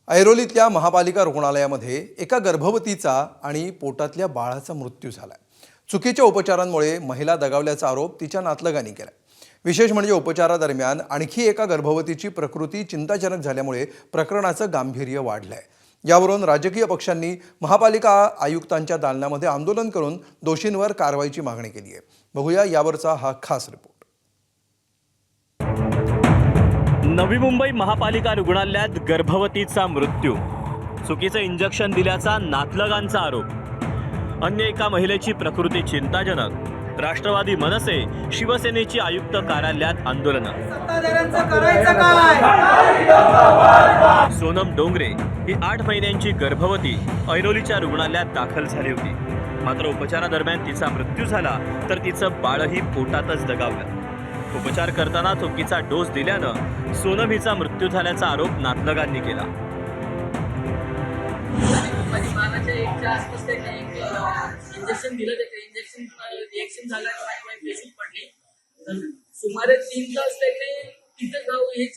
ऐरोलीतल्या महापालिका रुग्णालयामध्ये एका गर्भवतीचा आणि पोटातल्या बाळाचा मृत्यू झाला। चुकीच्या उपचारांमुळे महिला दगावल्याचा आरोप तिच्या नातलगांनी केला। विशेष म्हणजे उपचारादरम्यान आणखी एका गर्भवतीची प्रकृती चिंताजनक झाल्यामुळे प्रकरणाचं गांभीर्य वाढलंय। यावरून राजकीय पक्षांनी महापालिका आयुक्तांच्या दालनामध्ये आंदोलन करून दोषींवर कारवाईची मागणी केली आहे। बघूया यावरचा हा खास रिपोर्ट। नवी मुंबई महापालिका रुग्णालयात गर्भवतीचा मृत्यू, चुकीचं इंजेक्शन दिल्याचा नातलगांचा आरोप, अन्य एका महिलेची प्रकृती चिंताजनक, राष्ट्रवादी मनसे शिवसेनेची आयुक्त कार्यालयात आंदोलन। सोनम डोंगरे ही 8 महिन्यांची गर्भवती ऐरोलीच्या रुग्णालयात दाखल झाली होती। मात्र उपचारादरम्यान तिचा मृत्यू झाला, तर तिचं बाळही पोटातच दगावलं। उपचार करताना चुकीचा डोस दिल्यानं सोनम हिचा मृत्यू झाल्याचा आरोप नातलगांनी केला। इंजेक्शन दिलं, इंजेक्शन रिएक्शन झालं, पेशंट पडली। सुमारे 3 तास त्यांनी तिथं जाऊ हेच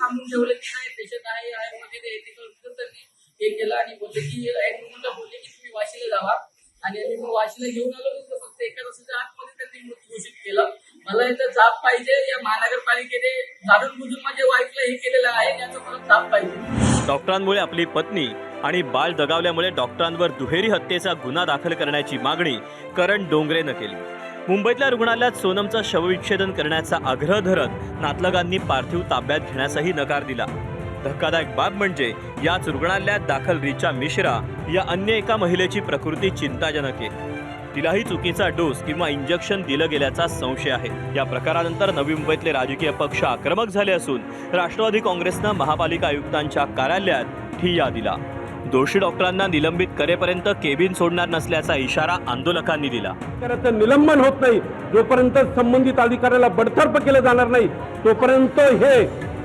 थांबून ठेवलं की नाही पेशंट आहे वगैरे त्यांनी हे केलं आणि बोलले की ॲडमिटला बोलले की तुम्ही वाशीला जावा आणि आम्ही मग वाशीला घेऊन आलो। फक्त एका तासाच्या आतमध्ये त्यांनी मृत्यू घोषित केलं। मला इथं जाब पाहिजे, या महानगरपालिकेने जाणून बुजून माझ्या वाईफला हे केलेलं आहे, याचं मला जाब पाहिजे। डॉक्टरांमुळे आपली पत्नी आणि बाळ दगावल्यामुळे डॉक्टरांवर दुहेरी हत्येचा गुन्हा दाखल करण्याची मागणी करण डोंगरेनं केली। मुंबईतल्या रुग्णालयात सोनमचा शवविच्छेदन करण्याचा आग्रह धरत नातलगांनी पार्थिव ताब्यात घेण्यासही नकार दिला। धक्कादायक बाब म्हणजे याच रुग्णालयात दाखल रिचा मिश्रा या अन्य एका महिलेची प्रकृती चिंताजनक आहे। तिलाही चुकीचा डोस किंवा इंजेक्शन दिलं गेल्याचा संशय आहे। या प्रकारानंतर नवी मुंबईतले राजकीय पक्ष आक्रमक झाले असून राष्ट्रवादी काँग्रेसनं महापालिका आयुक्तांच्या कार्यालयात ठिय्या दिला। दोषी डॉक्टरांना निलंबित करेपर्यंत केबिन सोडणार नसल्याचा इशारा आंदोलकांनी दिला। त्याचं निलंबन होत नाही, जोपर्यंत संबंधित अधिकाऱ्याला बडतर्फ केलं जाणार नाही तोपर्यंत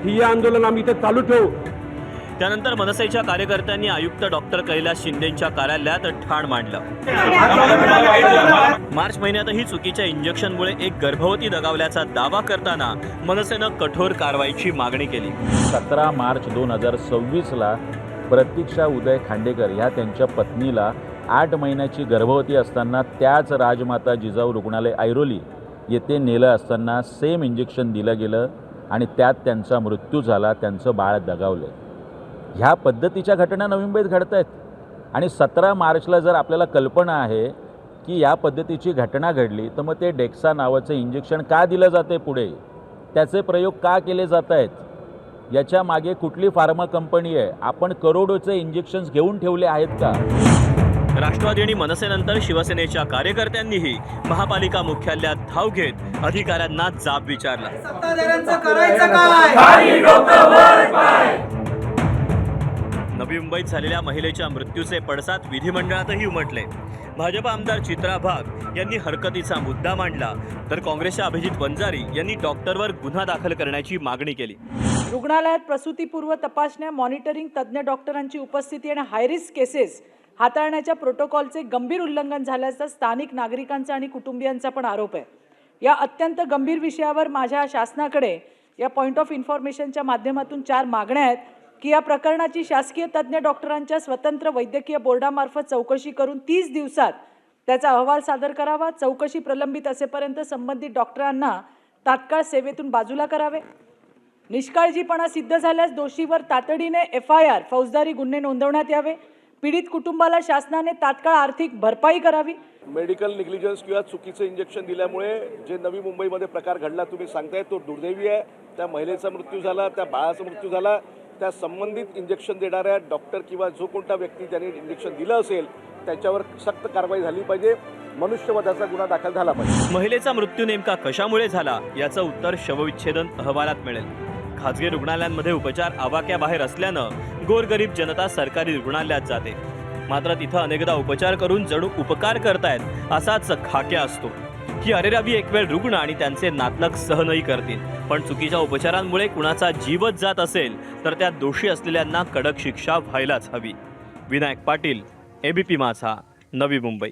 हे आंदोलन आम्ही इथे चालू ठेवू। त्यानंतर मनसेच्या कार्यकर्त्यांनी आयुक्त डॉक्टर कैलास शिंदेंच्या कार्यालयात ठाण मांडलं। मार्च महिन्यातही चुकीच्या इंजेक्शनमुळे एक गर्भवती दगावल्याचा दावा करताना मनसेनं कठोर कारवाईची मागणी केली। 17 मार्च 2026ला प्रतीक्षा उदय खांडेकर ह्या त्यांच्या पत्नीला 8 महिन्याची गर्भवती असताना त्याच राजमाता जिजाऊ रुग्णालय ऐरोली येथे नेलं असताना सेम इंजेक्शन दिलं गेलं आणि त्यात त्यांचा मृत्यू झाला, त्यांचं बाळ दगावलं। ह्या पद्धतीच्या घटना नवी मुंबईत घडत आहेत आणि 17 मार्चला जर आपल्याला कल्पना आहे की या पद्धतीची घटना घडली तर मग ते डेक्सा नावाचं इंजेक्शन का दिलं जाते, पुढे त्याचे प्रयोग का केले जात आहेत, याच्या मागे कुठली फार्मा कंपनी आहे, आपण करोडोचे इंजेक्शन्स घेऊन ठेवले आहेत का? राष्ट्रवादी आणि मनसेनंतर शिवसेनेच्या कार्यकर्त्यांनीही महापालिका मुख्यालयात धाव घेत अधिकाऱ्यांना जाब विचारला। नवी मुंबईत झालेल्या महिलेच्या मृत्यूचे पडसाद विधिमंडळातही उमटले। भाजप आमदार चित्रा भाग यांनी हरकतीचा मुद्दा मांडला, तर काँग्रेसच्या अभिजित वंजारी यांनी डॉक्टरवर गुन्हा दाखल करण्याची मागणी केली। रुग्णालयात प्रसूतीपूर्व तपासण्या, मॉनिटरिंग, तज्ज्ञ डॉक्टरांची उपस्थिती आणि हायरिस्क केसेस हाताळण्याच्या प्रोटोकॉलचे गंभीर उल्लंघन झाल्याचा स्थानिक नागरिकांचा आणि कुटुंबियांचा पण आरोप आहे। या अत्यंत गंभीर विषयावर माझ्या शासनाकडे या पॉइंट ऑफ इन्फॉर्मेशनच्या माध्यमातून 4 मागण्या आहेत की या प्रकरणाची शासकीय तज्ज्ञ डॉक्टरांच्या स्वतंत्र वैद्यकीय बोर्डामार्फत चौकशी करून 30 दिवसात त्याचा अहवाल सादर करावा। चौकशी प्रलंबित असेपर्यंत संबंधित डॉक्टरांना तात्काळ सेवेतून बाजूला करावे। निष्काळजीपणा सिद्ध झाल्यास दोषीवर तातडीने FIR फौजदारी गुन्हे नोंदवण्यात यावे। पीडित कुटुंबाला शासनाने तात्काळ आर्थिक भरपाई करावी। मेडिकल निग्लिजन्स किंवा चुकीचं इंजेक्शन दिल्यामुळे जे नवी मुंबईमध्ये प्रकार घडला तुम्ही सांगताय तो दुर्दैवी आहे। त्या महिलेचा मृत्यू झाला, त्या बाळाचा मृत्यू झाला। त्या संबंधित इंजेक्शन देणाऱ्या डॉक्टर किंवा जो कोणता व्यक्ती ज्यांनी इंजेक्शन दिलं असेल त्याच्यावर सक्त कारवाई झाली पाहिजे, मनुष्यवधाचा गुन्हा दाखल झाला पाहिजे। महिलेचा मृत्यू नेमका कशामुळे झाला याचं उत्तर शवविच्छेदन अहवालात मिळेल। खासगी रुग्णालयांमध्ये उपचार आवाक्याबाहेर असल्यानं गोरगरीब जनता सरकारी रुग्णालयात जाते, मात्र तिथं अनेकदा उपचार करून जणू उपकार करतायत असाच खाक्या असतो। ही अरेरावी एक वेळ रुग्ण आणि त्यांचे नातलग सहनही करतील, पण चुकीच्या उपचारांमुळे कुणाचा जीवच जात असेल तर त्या दोषी असलेल्यांना कडक शिक्षा व्हायलाच हवी। विनायक पाटील, ABP माझा, नवी मुंबई।